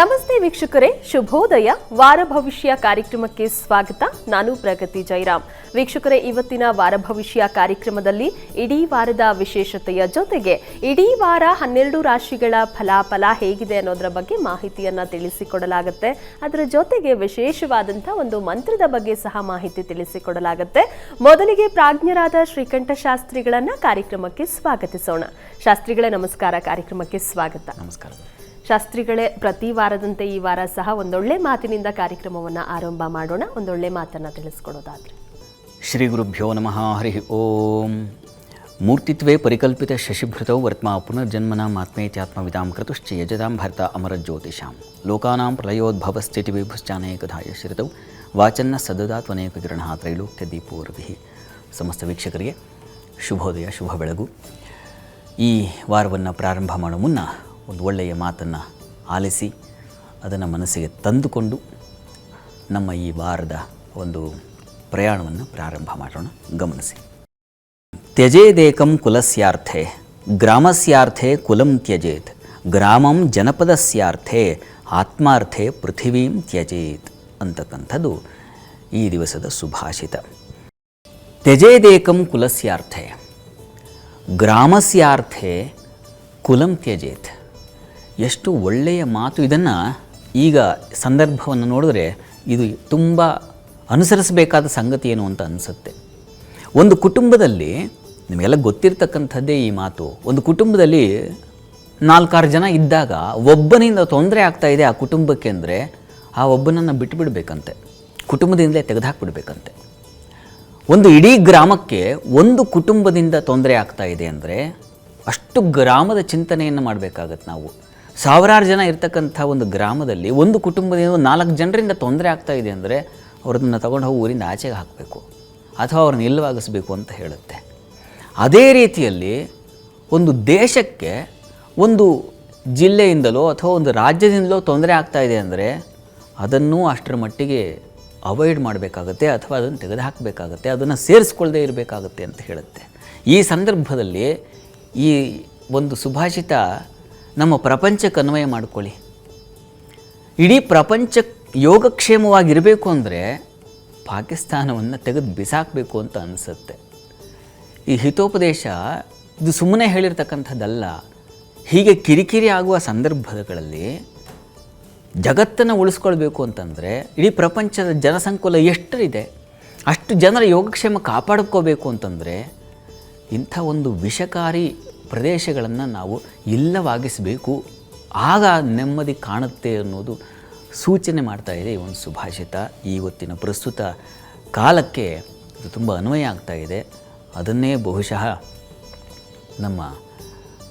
ನಮಸ್ತೆ ವೀಕ್ಷಕರೇ, ಶುಭೋದಯ. ವಾರ ಭವಿಷ್ಯ ಕಾರ್ಯಕ್ರಮಕ್ಕೆ ಸ್ವಾಗತ. ನಾನು ಪ್ರಗತಿ ಜೈರಾಮ್. ವೀಕ್ಷಕರೇ, ಇವತ್ತಿನ ವಾರ ಭವಿಷ್ಯ ಕಾರ್ಯಕ್ರಮದಲ್ಲಿ ಇಡೀ ವಾರದ ವಿಶೇಷತೆಯ ಜೊತೆಗೆ ಇಡೀ ವಾರ 12 ರಾಶಿಗಳ ಫಲಾಫಲ ಹೇಗಿದೆ ಅನ್ನೋದರ ಬಗ್ಗೆ ಮಾಹಿತಿಯನ್ನ ತಿಳಿಸಿಕೊಡಲಾಗುತ್ತೆ. ಅದರ ಜೊತೆಗೆ ವಿಶೇಷವಾದಂತಹ ಒಂದು ಮಂತ್ರದ ಬಗ್ಗೆ ಸಹ ಮಾಹಿತಿ ತಿಳಿಸಿಕೊಡಲಾಗುತ್ತೆ. ಮೊದಲಿಗೆ ಪ್ರಾಜ್ಞರಾದ ಶ್ರೀಕಂಠ ಶಾಸ್ತ್ರಿಗಳನ್ನ ಕಾರ್ಯಕ್ರಮಕ್ಕೆ ಸ್ವಾಗತಿಸೋಣ. ಶಾಸ್ತ್ರಿಗಳೇ ನಮಸ್ಕಾರ, ಕಾರ್ಯಕ್ರಮಕ್ಕೆ ಸ್ವಾಗತ. ನಮಸ್ಕಾರ ಶಾಸ್ತ್ರಿಗಳೇ, ಪ್ರತಿ ವಾರದಂತೆ ಈ ವಾರ ಸಹ ಒಂದೊಳ್ಳೆ ಮಾತಿನಿಂದ ಕಾರ್ಯಕ್ರಮವನ್ನು ಆರಂಭ ಮಾಡೋಣ. ಒಂದೊಳ್ಳೆ ಮಾತನ್ನು ತಿಳಿಸ್ಕೊಡೋದಾದ್ರೆ. ಶ್ರೀ ಗುರುಭ್ಯೋ ನಮಃ. ಹರಿ ಓಂ. ಮೂರ್ತಿತ್ವೇ ಪರಿಕಲ್ಪಿತ ಶಶಿಭೃತೌ ವರ್ತ್ಮಾ ಪುನರ್ಜನ್ಮನ ಆತ್ಮೇತ್ಯಾತ್ಮವಿದಾಂ ಕೃತುಶ್ಚ ಯಜತಾಂ ಭರ್ತ ಅಮರಜ್ಯೋತಿಷಾಂ ಲೋಕಾನಾಂ ಪ್ರಳಯೋದ್ಭವಸ್ಥಿತಿ ವಿಭುಶ್ಚಾನೇಕಧಾಯ ಶ್ರಿತೌ ವಾಚನ್ನ ಸದದಾತ್ವನೇಕ ಕಿರಣ ತ್ರೈಲೋಕ್ಯ ದೀಪೋರ್ವಿಃ. ಸಮಸ್ತ ವೀಕ್ಷಕರಿಗೆ ಶುಭೋದಯ, ಶುಭ ಬೆಳಗು. ಈ ವಾರವನ್ನು ಪ್ರಾರಂಭ ಮಾಡೋ ಮುನ್ನ ಒಂದು ಒಳ್ಳೆಯ ಮಾತನ್ನು ಆಲಿಸಿ ಅದನ್ನು ಮನಸ್ಸಿಗೆ ತಂದುಕೊಂಡು ನಮ್ಮ ಈ ವಾರದ ಒಂದು ಪ್ರಯಾಣವನ್ನು ಪ್ರಾರಂಭ ಮಾಡೋಣ. ಗಮನಿಸಿ. ತ್ಯಜೇದೇಕಂ ಕುಲಸ್ಯಾರ್ಥೆ ಗ್ರಾಮಸ್ಯಾರ್ಥೆ ಕುಲಂ ತ್ಯಜೇತ್ ಗ್ರಾಮಂ ಜನಪದಸ್ಯಾರ್ಥೆ ಆತ್ಮಾರ್ಥೆ ಪೃಥಿವೀಂ ತ್ಯಜೇತ್ ಅಂತಕ್ಕಂಥದ್ದು ಈ ದಿವಸದ ಸುಭಾಷಿತ. ತ್ಯಜೇದೇಕಂ ಕುಲಸ್ಯಾರ್ಥೆ ಗ್ರಾಮಸ್ಯಾರ್ಥೆ ಕುಲಂ ತ್ಯಜೇತ್. ಎಷ್ಟು ಒಳ್ಳೆಯ ಮಾತು. ಇದನ್ನು ಈಗ ಸಂದರ್ಭವನ್ನು ನೋಡಿದ್ರೆ ಇದು ತುಂಬ ಅನುಸರಿಸಬೇಕಾದ ಸಂಗತಿ ಏನು ಅಂತ ಅನಿಸುತ್ತೆ. ಒಂದು ಕುಟುಂಬದಲ್ಲಿ ನಿಮಗೆಲ್ಲ ಗೊತ್ತಿರ್ತಕ್ಕಂಥದ್ದೇ ಈ ಮಾತು. ಒಂದು ಕುಟುಂಬದಲ್ಲಿ 4-6 ಜನ ಇದ್ದಾಗ ಒಬ್ಬನಿಂದ ತೊಂದರೆ ಆಗ್ತಾಯಿದೆ ಆ ಕುಟುಂಬಕ್ಕೆ ಅಂದರೆ ಆ ಒಬ್ಬನನ್ನು ಬಿಟ್ಟುಬಿಡಬೇಕಂತೆ, ಕುಟುಂಬದಿಂದಲೇ ತೆಗೆದುಹಾಕ್ಬಿಡ್ಬೇಕಂತೆ. ಒಂದು ಇಡೀ ಗ್ರಾಮಕ್ಕೆ ಒಂದು ಕುಟುಂಬದಿಂದ ತೊಂದರೆ ಆಗ್ತಾ ಇದೆ ಅಂದರೆ ಅಷ್ಟು ಗ್ರಾಮದ ಚಿಂತನೆಯನ್ನು ಮಾಡಬೇಕಾಗತ್ತೆ ನಾವು. 1000 ಜನ ಇರ್ತಕ್ಕಂಥ ಒಂದು ಗ್ರಾಮದಲ್ಲಿ ಒಂದು ಕುಟುಂಬದಿಂದ 4 ಜನರಿಂದ ತೊಂದರೆ ಆಗ್ತಾ ಇದೆ ಅಂದರೆ ಅವ್ರನ್ನ ತಗೊಂಡು ಹೋಗಿ ಊರಿಂದ ಆಚೆಗೆ ಹಾಕಬೇಕು ಅಥವಾ ಅವ್ರನ್ನ ಇಲ್ಲವಾಗಿಸಬೇಕು ಅಂತ ಹೇಳುತ್ತೆ. ಅದೇ ರೀತಿಯಲ್ಲಿ ಒಂದು ದೇಶಕ್ಕೆ ಒಂದು ಜಿಲ್ಲೆಯಿಂದಲೋ ಅಥವಾ ಒಂದು ರಾಜ್ಯದಿಂದಲೋ ತೊಂದರೆ ಆಗ್ತಾ ಇದೆ ಅಂದರೆ ಅದನ್ನು ಅಷ್ಟರ ಮಟ್ಟಿಗೆ ಅವಾಯ್ಡ್ ಮಾಡಬೇಕಾಗತ್ತೆ ಅಥವಾ ಅದನ್ನು ತೆಗೆದುಹಾಕಬೇಕಾಗತ್ತೆ, ಅದನ್ನು ಸೇರಿಸ್ಕೊಳ್ಳದೆ ಇರಬೇಕಾಗತ್ತೆ ಅಂತ ಹೇಳುತ್ತೆ. ಈ ಸಂದರ್ಭದಲ್ಲಿ ಈ ಒಂದು ಸುಭಾಷಿತ ನಮ್ಮ ಪ್ರಪಂಚಕ್ಕೆ ಅನ್ವಯ ಮಾಡಿಕೊಳ್ಳಿ. ಇಡೀ ಪ್ರಪಂಚ ಯೋಗಕ್ಷೇಮವಾಗಿರಬೇಕು ಅಂದರೆ ಪಾಕಿಸ್ತಾನವನ್ನು ತೆಗೆದು ಬಿಸಾಕಬೇಕು ಅಂತ ಅನಿಸುತ್ತೆ. ಈ ಹಿತೋಪದೇಶ ಇದು ಸುಮ್ಮನೆ ಹೇಳಿರ್ತಕ್ಕಂಥದ್ದಲ್ಲ. ಹೀಗೆ ಕಿರಿಕಿರಿ ಆಗುವ ಸಂದರ್ಭಗಳಲ್ಲಿ ಜಗತ್ತನ್ನು ಉಳಿಸ್ಕೊಳ್ಬೇಕು ಅಂತಂದರೆ ಇಡೀ ಪ್ರಪಂಚದ ಜನಸಂಕುಲ ಎಷ್ಟರಿದೆ ಅಷ್ಟು ಜನರ ಯೋಗಕ್ಷೇಮ ಕಾಪಾಡ್ಕೋಬೇಕು ಅಂತಂದರೆ ಇಂಥ ಒಂದು ವಿಷಕಾರಿ ಪ್ರದೇಶಗಳನ್ನು ನಾವು ಇಲ್ಲವಾಗಿಸಬೇಕು. ಆಗ ನೆಮ್ಮದಿ ಕಾಣುತ್ತೆ ಅನ್ನೋದು ಸೂಚನೆ ಮಾಡ್ತಾ ಇದೆ ಈ ಒಂದು ಸುಭಾಷಿತ. ಇವತ್ತಿನ ಪ್ರಸ್ತುತ ಕಾಲಕ್ಕೆ ಇದು ತುಂಬ ಅನ್ವಯ ಆಗ್ತಾ ಇದೆ. ಅದನ್ನೇ ಬಹುಶಃ ನಮ್ಮ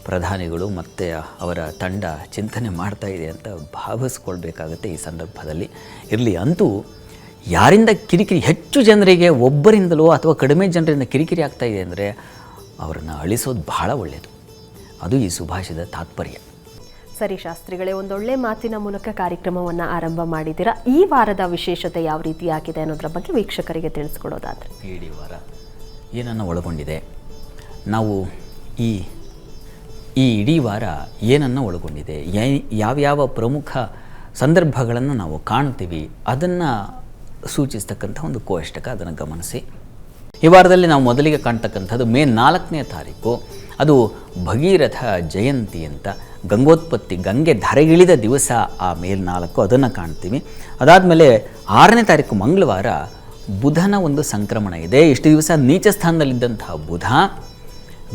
ಪ್ರಧಾನಿಗಳು ಮತ್ತು ಅವರ ತಂಡ ಚಿಂತನೆ ಮಾಡ್ತಾ ಇದೆ ಅಂತ ಭಾವಿಸ್ಕೊಳ್ಬೇಕಾಗತ್ತೆ ಈ ಸಂದರ್ಭದಲ್ಲಿ. ಇರಲಿ, ಅಂತೂ ಯಾರಿಂದ ಕಿರಿಕಿರಿ ಹೆಚ್ಚು ಜನರಿಗೆ ಒಬ್ಬರಿಂದಲೋ ಅಥವಾ ಕಡಿಮೆ ಜನರಿಂದ ಕಿರಿಕಿರಿ ಆಗ್ತಾ ಇದೆ ಅಂದರೆ ಅವರನ್ನು ಅಳಿಸೋದು ಬಹಳ ಒಳ್ಳೆಯದು. ಅದು ಈ ಸುಭಾಷಿತ ತಾತ್ಪರ್ಯ. ಸರಿ ಶಾಸ್ತ್ರಿಗಳೇ, ಒಂದೊಳ್ಳೆ ಮಾತಿನ ಮೂಲಕ ಕಾರ್ಯಕ್ರಮವನ್ನು ಆರಂಭ ಮಾಡಿದ್ದೀರಾ. ಈ ವಾರದ ವಿಶೇಷತೆ ಯಾವ ರೀತಿಯಾಗಿದೆ ಅನ್ನೋದ್ರ ಬಗ್ಗೆ ವೀಕ್ಷಕರಿಗೆ ತಿಳಿಸ್ಕೊಡೋದಾದ್ರೆ. ಇಡೀ ವಾರ ಏನನ್ನು ಒಳಗೊಂಡಿದೆ, ನಾವು ಈ ಇಡೀ ವಾರ ಏನನ್ನು ಒಳಗೊಂಡಿದೆ, ಯಾವ್ಯಾವ ಪ್ರಮುಖ ಸಂದರ್ಭಗಳನ್ನು ನಾವು ಕಾಣ್ತೀವಿ ಅದನ್ನು ಸೂಚಿಸ್ತಕ್ಕಂಥ ಒಂದು ಕೋಷ್ಟಕ, ಅದನ್ನು ಗಮನಿಸಿ. ಈ ವಾರದಲ್ಲಿ ನಾವು ಮೊದಲಿಗೆ ಕಾಣ್ತಕ್ಕಂಥದ್ದು ಮೇ 4ನೇ ತಾರೀಕು. ಅದು ಭಗೀರಥ ಜಯಂತಿ ಅಂತ, ಗಂಗೋತ್ಪತ್ತಿ, ಗಂಗೆ ಧರೆಗಿಳಿದ ದಿವಸ ಆ ಮೇ 4, ಅದನ್ನು ಕಾಣ್ತೀವಿ. ಅದಾದಮೇಲೆ 6ನೇ ತಾರೀಕು ಮಂಗಳವಾರ ಬುಧನ ಒಂದು ಸಂಕ್ರಮಣ ಇದೆ. ಇಷ್ಟು ದಿವಸ ನೀಚ ಸ್ಥಾನದಲ್ಲಿದ್ದಂತಹ ಬುಧ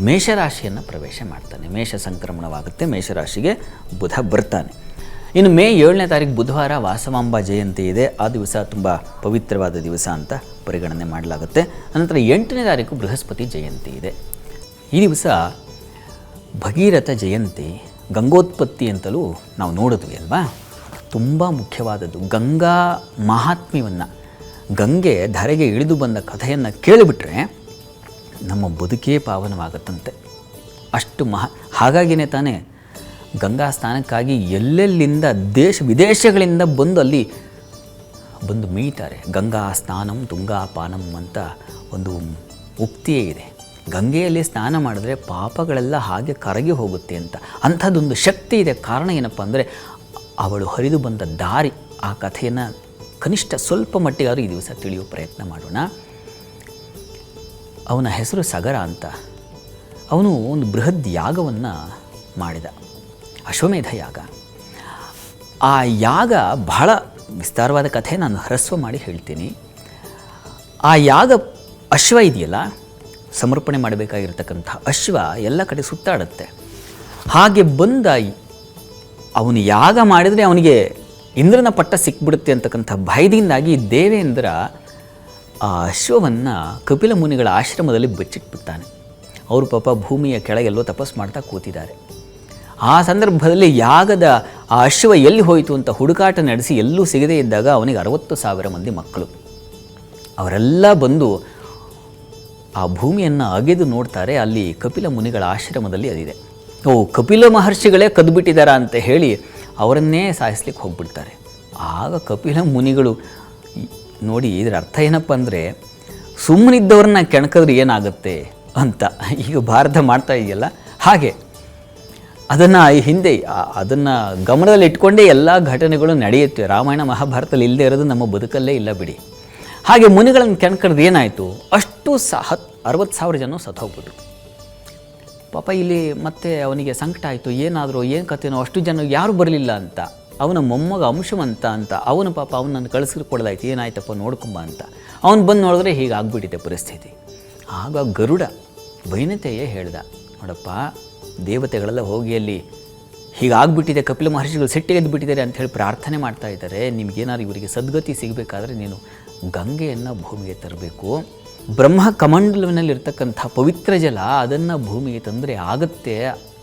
ಮೇಷರಾಶಿಯನ್ನು ಪ್ರವೇಶ ಮಾಡ್ತಾನೆ. ಮೇಷ ಸಂಕ್ರಮಣವಾಗುತ್ತೆ, ಮೇಷರಾಶಿಗೆ ಬುಧ ಬರ್ತಾನೆ. ಇನ್ನು ಮೇ 7ನೇ ತಾರೀಕು ಬುಧವಾರ ವಾಸವಾಂಬ ಜಯಂತಿ ಇದೆ. ಆ ದಿವಸ ತುಂಬ ಪವಿತ್ರವಾದ ದಿವಸ ಅಂತ ಪರಿಗಣನೆ ಮಾಡಲಾಗುತ್ತೆ. ಅನಂತರ 8ನೇ ತಾರೀಕು ಬೃಹಸ್ಪತಿ ಜಯಂತಿ ಇದೆ. ಈ ದಿವಸ ಭಗೀರಥ ಜಯಂತಿ, ಗಂಗೋತ್ಪತ್ತಿ ಅಂತಲೂ ನಾವು ನೋಡಿದ್ವಿ ಅಲ್ವಾ. ತುಂಬ ಮುಖ್ಯವಾದದ್ದು ಗಂಗಾ ಮಹಾತ್ಮ್ಯವನ್ನು, ಗಂಗೆ ಧರೆಗೆ ಇಳಿದು ಬಂದ ಕಥೆಯನ್ನು ಕೇಳಿಬಿಟ್ರೆ ನಮ್ಮ ಬದುಕೇ ಪಾವನವಾಗುತ್ತಂತೆ. ಅಷ್ಟು ಹಾಗಾಗಿಯೇ ತಾನೇ ಗಂಗಾ ಸ್ನಾನಕ್ಕಾಗಿ ಎಲ್ಲೆಲ್ಲಿಂದ ದೇಶ ವಿದೇಶಗಳಿಂದ ಬಂದು ಅಲ್ಲಿ ಬಂದು ಮೀತಾರೆ. ಗಂಗಾ ಸ್ನಾನಂ ತುಂಗಾ ಪಾನಂ ಅಂತ ಒಂದು ಉಕ್ತಿಯೇ ಇದೆ. ಗಂಗೆಯಲ್ಲಿ ಸ್ನಾನ ಮಾಡಿದ್ರೆ ಪಾಪಗಳೆಲ್ಲ ಹಾಗೆ ಕರಗಿ ಹೋಗುತ್ತೆ ಅಂತ. ಅಂಥದ್ದೊಂದು ಶಕ್ತಿ ಇದೆ. ಕಾರಣ ಏನಪ್ಪ ಅಂದರೆ ಅವಳು ಹರಿದು ಬಂದ ದಾರಿ, ಆ ಕಥೆಯನ್ನು ಕನಿಷ್ಠ ಸ್ವಲ್ಪ ಮಟ್ಟಿಗಾದರೂ ಈ ದಿವಸ ತಿಳಿಯುವ ಪ್ರಯತ್ನ ಮಾಡೋಣ. ಅವನ ಹೆಸರು ಸಗರ ಅಂತ. ಅವನು ಒಂದು ಬೃಹದ್ ಯಾಗವನ್ನು ಮಾಡಿದ, ಅಶ್ವಮೇಧ ಯಾಗ. ಆ ಯಾಗ ಬಹಳ ವಿಸ್ತಾರವಾದ ಕಥೆ, ನಾನು ಹ್ರಸ್ವ ಮಾಡಿ ಹೇಳ್ತೀನಿ. ಆ ಯಾಗ ಅಶ್ವ ಇದೆಯಲ್ಲ, ಸಮರ್ಪಣೆ ಮಾಡಬೇಕಾಗಿರ್ತಕ್ಕಂಥ ಅಶ್ವ ಎಲ್ಲ ಕಡೆ ಸುತ್ತಾಡುತ್ತೆ. ಹಾಗೆ ಬಂದ ಅವನು ಯಾಗ ಮಾಡಿದರೆ ಅವನಿಗೆ ಇಂದ್ರನ ಪಟ್ಟ ಸಿಕ್ಬಿಡುತ್ತೆ ಅಂತಕ್ಕಂಥ ಭಯದಿಂದಾಗಿ ದೇವೇಂದ್ರ ಆ ಅಶ್ವವನ್ನು ಕಪಿಲ ಮುನಿಗಳ ಆಶ್ರಮದಲ್ಲಿ ಬಚ್ಚಿಟ್ಬಿಡ್ತಾನೆ. ಅವರು ಪಾಪ ಭೂಮಿಯ ಕೆಳಗೆಲ್ಲೋ ತಪಸ್ಸು ಮಾಡ್ತಾ ಕೂತಿದ್ದಾರೆ. ಆ ಸಂದರ್ಭದಲ್ಲಿ ಯಾಗದ ಆ ಅಶ್ವ ಎಲ್ಲಿ ಹೋಯಿತು ಅಂತ ಹುಡುಕಾಟ ನಡೆಸಿ ಎಲ್ಲೂ ಸಿಗದೇ ಇದ್ದಾಗ ಅವನಿಗೆ 60,000 ಮಂದಿ ಮಕ್ಕಳು. ಅವರೆಲ್ಲ ಬಂದು ಆ ಭೂಮಿಯನ್ನು ಅಗೆದು ನೋಡ್ತಾರೆ. ಅಲ್ಲಿ ಕಪಿಲ ಮುನಿಗಳ ಆಶ್ರಮದಲ್ಲಿ ಅದಿದೆ. ಕಪಿಲ ಮಹರ್ಷಿಗಳೇ ಕದ್ದುಬಿಟ್ಟಿದ್ದಾರಾ ಅಂತ ಹೇಳಿ ಅವರನ್ನೇ ಸಾಯಿಸ್ಲಿಕ್ಕೆ ಹೋಗ್ಬಿಡ್ತಾರೆ. ಆಗ ಕಪಿಲ ಮುನಿಗಳು ನೋಡಿ, ಇದರ ಅರ್ಥ ಏನಪ್ಪ ಅಂದರೆ, ಸುಮ್ಮನಿದ್ದವ್ರನ್ನ ಕೆಣಕಿದ್ರೆ ಏನಾಗುತ್ತೆ ಅಂತ ಈಗ ಭಾರತ ಮಾಡ್ತಾ ಇದೆಯಲ್ಲ, ಹಾಗೆ ಅದನ್ನು ಹಿಂದೆ ಅದನ್ನು ಗಮನದಲ್ಲಿ ಇಟ್ಕೊಂಡೇ ಎಲ್ಲ ಘಟನೆಗಳು ನಡೆಯುತ್ತೆ. ರಾಮಾಯಣ ಮಹಾಭಾರತದಲ್ಲಿ ಇಲ್ಲದೆ ಇರೋದು ನಮ್ಮ ಬದುಕಲ್ಲೇ ಇಲ್ಲ ಬಿಡಿ. ಹಾಗೆ ಮುನಿಗಳನ್ನು ಕೆಣಕಡ್ದು ಏನಾಯಿತು, ಅಷ್ಟು 60,000 ಜನ ಸತ್ತೋಗ್ಬಿಟ್ರು. ಪಾಪ ಇಲ್ಲಿ ಮತ್ತೆ ಅವನಿಗೆ ಸಂಕಟ ಆಯಿತು, ಏನಾದರೂ ಏನು ಕಥೆನೋ, ಅಷ್ಟು ಜನ ಯಾರೂ ಬರಲಿಲ್ಲ ಅಂತ. ಅವನ ಮೊಮ್ಮಗ ಅಂಶವಂತ ಅಂತ, ಅವನು ಪಾಪ ಅವನನ್ನು ಕಳಿಸ್ಕೊಡ್ದಾಯ್ತು, ಏನಾಯ್ತಪ್ಪ ನೋಡ್ಕೊಂಬ ಅಂತ. ಅವನು ಬಂದು ನೋಡಿದ್ರೆ ಹೀಗಾಗ್ಬಿಟ್ಟಿದೆ ಪರಿಸ್ಥಿತಿ. ಆಗ ಗರುಡ ವೈನತೆಯೇ ಹೇಳ್ದ, ನೋಡಪ್ಪ ದೇವತೆಗಳೆಲ್ಲ ಹೋಗಿ ಅಲ್ಲಿ ಹೀಗಾಗ್ಬಿಟ್ಟಿದೆ, ಕಪಿಲ ಮಹರ್ಷಿಗಳು ಸಿಟ್ಟಿಗೆದ್ದು ಬಿಟ್ಟಿದ್ದಾರೆ ಅಂತ ಹೇಳಿ ಪ್ರಾರ್ಥನೆ ಮಾಡ್ತಾ ಇದ್ದಾರೆ. ನಿಮಗೇನಾದ್ರು ಇವರಿಗೆ ಸದ್ಗತಿ ಸಿಗಬೇಕಾದ್ರೆ ನೀನು ಗಂಗೆಯನ್ನು ಭೂಮಿಗೆ ತರಬೇಕು. ಬ್ರಹ್ಮ ಕಮಂಡಲವಿನಲ್ಲಿರ್ತಕ್ಕಂಥ ಪವಿತ್ರ ಜಲ ಅದನ್ನು ಭೂಮಿಗೆ ತಂದರೆ ಆಗುತ್ತೆ.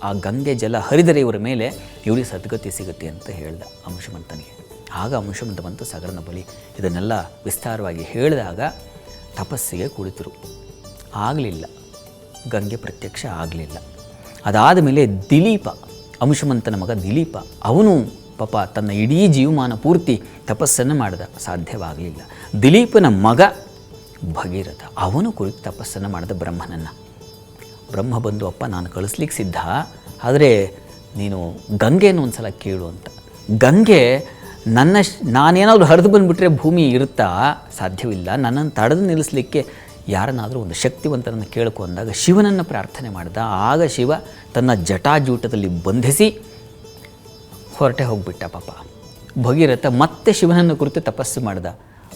ಆ ಗಂಗೆ ಜಲ ಹರಿದರೆ ಇವರ ಮೇಲೆ ಇವರಿಗೆ ಸದ್ಗತಿ ಸಿಗುತ್ತೆ ಅಂತ ಹೇಳ್ದ ಅಂಶುಮಂತನಿಗೆ. ಆಗ ಅಂಶುಮಂತ ಬಂತು ಸಗರನ ಬಳಿ. ಇದನ್ನೆಲ್ಲ ವಿಸ್ತಾರವಾಗಿ ಹೇಳಿದಾಗ ತಪಸ್ಸಿಗೆ ಕುಳಿತರು. ಆಗಲಿಲ್ಲ, ಗಂಗೆ ಪ್ರತ್ಯಕ್ಷ ಆಗಲಿಲ್ಲ. ಅದಾದ ಮೇಲೆ ದಿಲೀಪ, ಅಂಶುಮಂತನ ಮಗ ದಿಲೀಪ, ಅವನು ಪಾಪ ತನ್ನ ಇಡೀ ಜೀವಮಾನ ಪೂರ್ತಿ ತಪಸ್ಸನ್ನು ಮಾಡಿದ, ಸಾಧ್ಯವಾಗಲಿಲ್ಲ. ದಿಲೀಪನ ಮಗ ಭಗೀರಥ, ಅವನು ಕುರಿತು ತಪಸ್ಸನ್ನು ಮಾಡಿದ ಬ್ರಹ್ಮನನ್ನು. ಬ್ರಹ್ಮ ಬಂದು, ಅಪ್ಪ ನಾನು ಕಳಿಸ್ಲಿಕ್ಕೆ ಸಿದ್ಧ, ಆದರೆ ನೀನು ಗಂಗೆಯನ್ನು ಒಂದು ಸಲ ಕೇಳು ಅಂತ. ಗಂಗೆ ನಾನೇನಾದರೂ ಹರಿದು ಬಂದುಬಿಟ್ರೆ ಭೂಮಿ ಇರುತ್ತಾ? ಸಾಧ್ಯವಿಲ್ಲ. ನನ್ನನ್ನು ತಡೆದು ನಿಲ್ಲಿಸಲಿಕ್ಕೆ ಯಾರನ್ನಾದರೂ ಒಂದು ಶಕ್ತಿವಂತನನ್ನು ಕೇಳ್ಕೊ ಅಂದಾಗ ಶಿವನನ್ನು ಪ್ರಾರ್ಥನೆ ಮಾಡಿದ. ಆಗ ಶಿವ ತನ್ನ ಜಟಾಜೂಟದಲ್ಲಿ ಬಂಧಿಸಿ ಹೊರಟೆ ಹೋಗಿಬಿಟ್ಟ. ಪಾಪ ಭಗೀರಥ ಮತ್ತೆ ಶಿವನನ್ನು ಕುರಿತು ತಪಸ್ಸು ಮಾಡಿದ.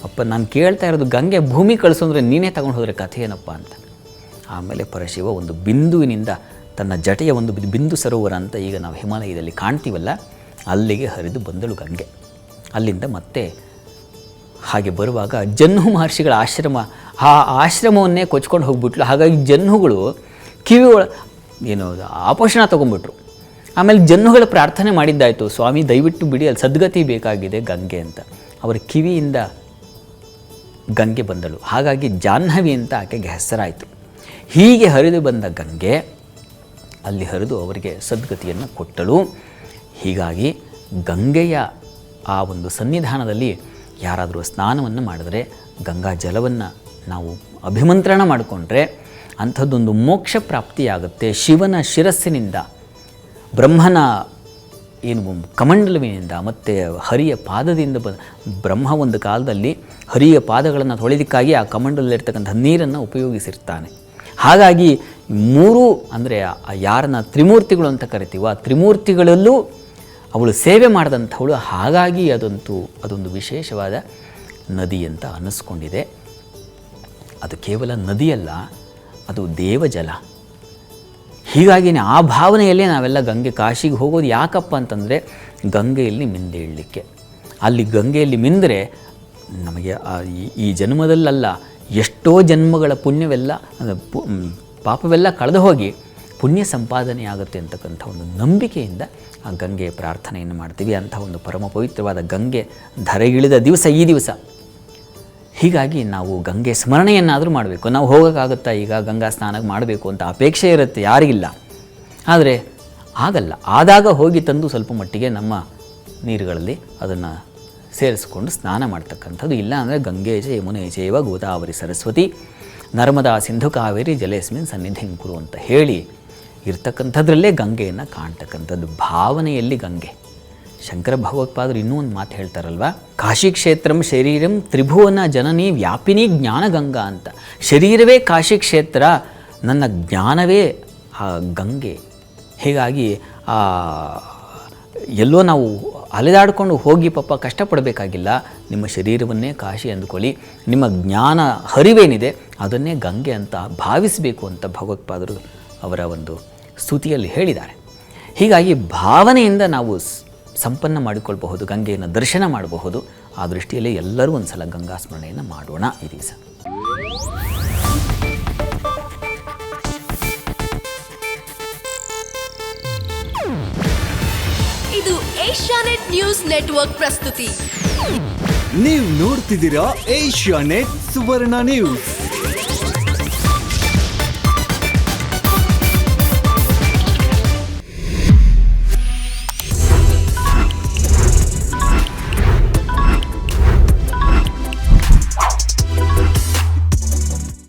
ಅಪ್ಪ ನಾನು ಕೇಳ್ತಾ ಇರೋದು ಗಂಗೆ ಭೂಮಿ ಕಳಿಸು ಅಂದರೆ ನೀನೇ ತಗೊಂಡು ಹೋದರೆ ಕಥೆ ಏನಪ್ಪ ಅಂತ. ಆಮೇಲೆ ಪರಶಿವ ಒಂದು ಬಿಂದುವಿನಿಂದ ತನ್ನ ಜಟೆಯ ಒಂದು ಬಿಂದು ಸರೋವರ ಅಂತ ಈಗ ನಾವು ಹಿಮಾಲಯದಲ್ಲಿ ಕಾಣ್ತೀವಲ್ಲ, ಅಲ್ಲಿಗೆ ಹರಿದು ಬಂದಳು ಗಂಗೆ. ಅಲ್ಲಿಂದ ಮತ್ತೆ ಹಾಗೆ ಬರುವಾಗ ಜಹ್ನು ಮಹರ್ಷಿಗಳ ಆಶ್ರಮ, ಆ ಆಶ್ರಮವನ್ನೇ ಕೊಚ್ಕೊಂಡು ಹೋಗ್ಬಿಟ್ಲು. ಹಾಗಾಗಿ ಜಹ್ನುಗಳು ಕಿವಿಗಳ ಅಪೋಷಣ ತೊಗೊಂಡ್ಬಿಟ್ರು. ಆಮೇಲೆ ಜಹ್ನುಗಳ ಪ್ರಾರ್ಥನೆ ಮಾಡಿದ್ದಾಯಿತು, ಸ್ವಾಮಿ ದಯವಿಟ್ಟು ಬಿಡಿ, ಅಲ್ಲಿ ಸದ್ಗತಿ ಬೇಕಾಗಿದೆ ಗಂಗೆ ಅಂತ. ಅವರ ಕಿವಿಯಿಂದ ಗಂಗೆ ಬಂದಳು. ಹಾಗಾಗಿ ಜಾಹ್ನವಿ ಅಂತ ಆಕೆಗೆ ಹೆಸರಾಯಿತು. ಹೀಗೆ ಹರಿದು ಬಂದ ಗಂಗೆ ಅಲ್ಲಿ ಹರಿದು ಅವರಿಗೆ ಸದ್ಗತಿಯನ್ನು ಕೊಟ್ಟಳು. ಹೀಗಾಗಿ ಗಂಗೆಯ ಆ ಒಂದು ಸನ್ನಿಧಾನದಲ್ಲಿ ಯಾರಾದರೂ ಸ್ನಾನವನ್ನು ಮಾಡಿದ್ರೆ, ಗಂಗಾ ಜಲವನ್ನು ನಾವು ಅಭಿಮಂತ್ರಣ ಮಾಡಿಕೊಂಡ್ರೆ ಅಂಥದ್ದೊಂದು ಮೋಕ್ಷ ಪ್ರಾಪ್ತಿಯಾಗುತ್ತೆ. ಶಿವನ ಶಿರಸ್ಸಿನಿಂದ, ಬ್ರಹ್ಮನ ಕಮಂಡಲವಿನಿಂದ ಮತ್ತು ಹರಿಯ ಪಾದದಿಂದ ಬ್ರಹ್ಮ ಒಂದು ಕಾಲದಲ್ಲಿ ಹರಿಯ ಪಾದಗಳನ್ನು ತೊಳೆದಕ್ಕಾಗಿ ಆ ಕಮಂಡಲದಲ್ಲಿರ್ತಕ್ಕಂಥ ನೀರನ್ನು ಉಪಯೋಗಿಸಿರ್ತಾನೆ. ಹಾಗಾಗಿ ಮೂರು ಅಂದರೆ ಯಾರನ್ನ ತ್ರಿಮೂರ್ತಿಗಳು ಅಂತ ಕರಿತೀವೋ ಆ ತ್ರಿಮೂರ್ತಿಗಳಲ್ಲೂ ಅವಳು ಸೇವೆ ಮಾಡಿದಂಥವಳು. ಹಾಗಾಗಿ ಅದೊಂದು ವಿಶೇಷವಾದ ನದಿ ಅಂತ ಅನ್ನಿಸ್ಕೊಂಡಿದೆ. ಅದು ಕೇವಲ ನದಿಯಲ್ಲ, ಅದು ದೇವಜಲ. ಹೀಗಾಗಿಯೇ ಆ ಭಾವನೆಯಲ್ಲೇ ನಾವೆಲ್ಲ ಗಂಗೆ ಕಾಶಿಗೆ ಹೋಗೋದು. ಯಾಕಪ್ಪ ಅಂತಂದರೆ ಗಂಗೆಯಲ್ಲಿ ಮಿಂದೇಳಲಿಕ್ಕೆ. ಅಲ್ಲಿ ಗಂಗೆಯಲ್ಲಿ ಮಿಂದರೆ ನಮಗೆ ಈ ಜನ್ಮದಲ್ಲಲ್ಲ, ಎಷ್ಟೋ ಜನ್ಮಗಳ ಪುಣ್ಯವೆಲ್ಲ ಪಾಪವೆಲ್ಲ ಕಳೆದು ಹೋಗಿ ಪುಣ್ಯ ಸಂಪಾದನೆ ಆಗುತ್ತೆ ಅಂತಕ್ಕಂಥ ಒಂದು ನಂಬಿಕೆಯಿಂದ ಆ ಗಂಗೆಯ ಪ್ರಾರ್ಥನೆಯನ್ನು ಮಾಡ್ತೀವಿ. ಅಂಥ ಒಂದು ಪರಮ ಪವಿತ್ರವಾದ ಗಂಗೆ ಧರೆಗಿಳಿದ ದಿವಸ ಈ ದಿವಸ. ಹೀಗಾಗಿ ನಾವು ಗಂಗೆ ಸ್ಮರಣೆಯನ್ನಾದರೂ ಮಾಡಬೇಕು. ನಾವು ಹೋಗೋಕ್ಕಾಗುತ್ತಾ ಈಗ ಗಂಗಾ ಸ್ನಾನ ಮಾಡಬೇಕು ಅಂತ ಅಪೇಕ್ಷೆ ಇರುತ್ತೆ, ಯಾರಿಗಿಲ್ಲ. ಆದರೆ ಆಗಲ್ಲ. ಆದಾಗ ಹೋಗಿ ತಂದು ಸ್ವಲ್ಪ ಮಟ್ಟಿಗೆ ನಮ್ಮ ನೀರುಗಳಲ್ಲಿ ಅದನ್ನು ಸೇರಿಸ್ಕೊಂಡು ಸ್ನಾನ ಮಾಡ್ತಕ್ಕಂಥದ್ದು. ಇಲ್ಲ ಅಂದರೆ ಗಂಗೆ ಚ ಯಮುನೆ ಚೈವ ಗೋದಾವರಿ ಸರಸ್ವತಿ ನರ್ಮದಾ ಸಿಂಧು ಕಾವೇರಿ ಜಲೇಸ್ಮಿನ್ ಸನ್ನಿಧಿಂ ಕುರು ಅಂತ ಹೇಳಿ ಇರ್ತಕ್ಕಂಥದ್ರಲ್ಲೇ ಗಂಗೆಯನ್ನು ಕಾಣ್ತಕ್ಕಂಥದ್ದು. ಭಾವನೆಯಲ್ಲಿ ಗಂಗೆ, ಶಂಕರ ಭಗವತ್ಪಾದರು ಇನ್ನೂ ಒಂದು ಮಾತು ಹೇಳ್ತಾರಲ್ವ, ಕಾಶಿ ಕ್ಷೇತ್ರಂ ಶರೀರಂ ತ್ರಿಭುವನ ಜನನಿ ವ್ಯಾಪಿನಿ ಜ್ಞಾನಗಂಗಾ ಅಂತ. ಶರೀರವೇ ಕಾಶಿ ಕ್ಷೇತ್ರ, ನನ್ನ ಜ್ಞಾನವೇ ಆ ಗಂಗೆ. ಹೀಗಾಗಿ ಎಲ್ಲೋ ನಾವು ಅಲೆದಾಡಿಕೊಂಡು ಹೋಗಿ ಪಾಪ ಕಷ್ಟಪಡಬೇಕಾಗಿಲ್ಲ. ನಿಮ್ಮ ಶರೀರವನ್ನೇ ಕಾಶಿ ಅಂದುಕೊಳ್ಳಿ, ನಿಮ್ಮ ಜ್ಞಾನ ಹರಿವೇನಿದೆ ಅದನ್ನೇ ಗಂಗೆ ಅಂತ ಭಾವಿಸಬೇಕು ಅಂತ ಭಗವತ್ಪಾದರು ಅವರ ಒಂದು ಸ್ತುತಿಯಲ್ಲಿ ಹೇಳಿದ್ದಾರೆ. ಹೀಗಾಗಿ ಭಾವನೆಯಿಂದ ನಾವು ಸಂಪನ್ನ ಮಾಡಿಕೊಳ್ಬಹುದು, ಗಂಗೆಯನ್ನು ದರ್ಶನ ಮಾಡಬಹುದು. ಆ ದೃಷ್ಟಿಯಲ್ಲಿ ಎಲ್ಲರೂ ಒಂದು ಸಲ ಗಂಗಾ ಸ್ಮರಣೆಯನ್ನು ಮಾಡೋಣ ಈ ದಿವಸ. ಇದು ಏಷ್ಯಾನೆಟ್ ನ್ಯೂಸ್ ನೆಟ್ವರ್ಕ್ ಪ್ರಸ್ತುತಿ. ನೀವು ನೋಡ್ತಿದ್ದೀರಾ ಏಷ್ಯಾನೆಟ್ ಸುವರ್ಣ ನ್ಯೂಸ್.